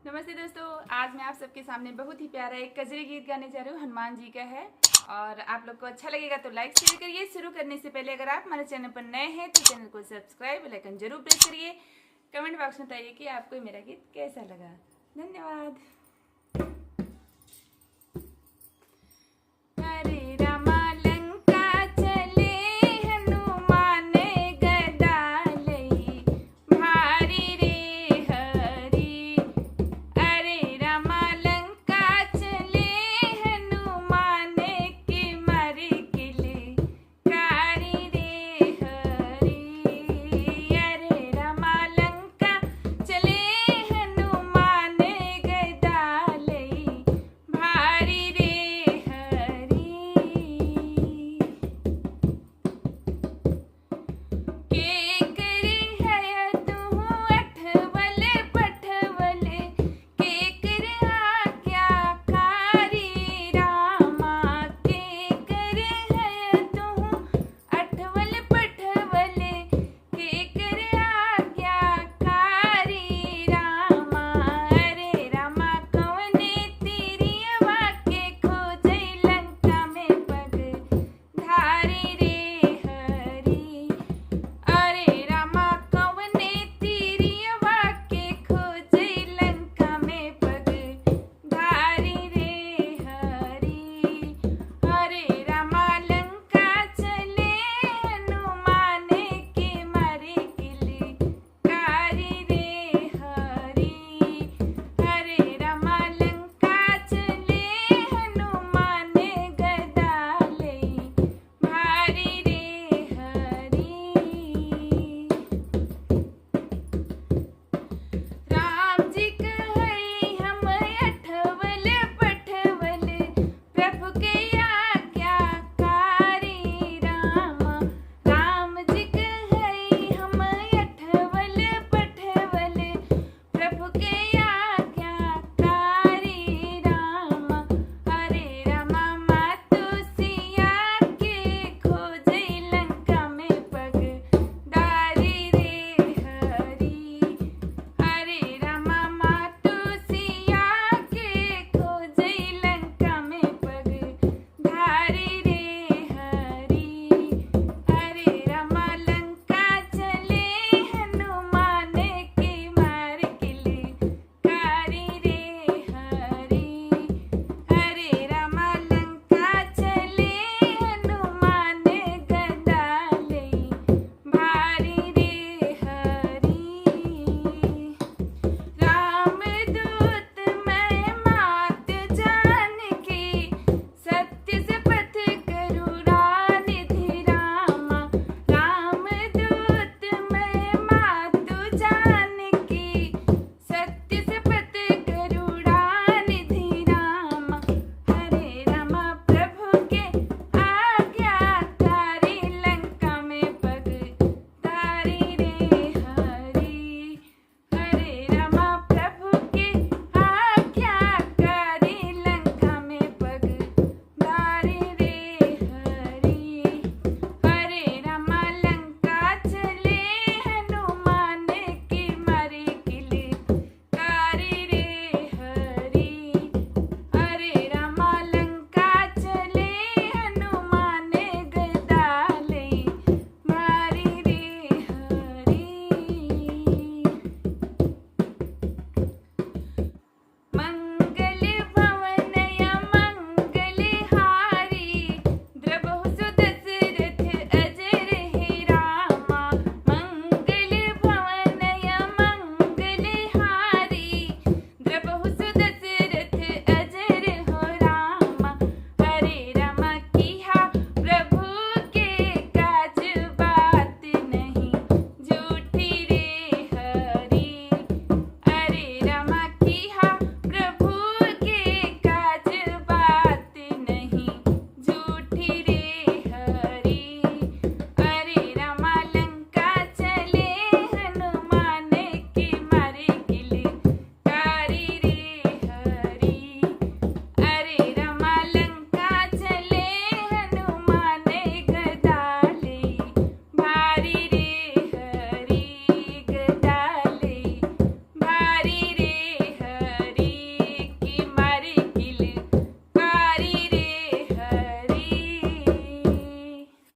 नमस्ते दोस्तों, आज मैं आप सबके सामने बहुत ही प्यारा एक कजरी गीत गाने जा रही हूँ। हनुमान जी का है और आप लोग को अच्छा लगेगा तो लाइक शेयर करिए। शुरू करने से पहले अगर आप हमारे चैनल पर नए हैं तो चैनल को सब्सक्राइब, बेल आइकन जरूर प्रेस करिए। कमेंट बॉक्स में बताइए कि आपको मेरा गीत कैसा लगा। धन्यवाद।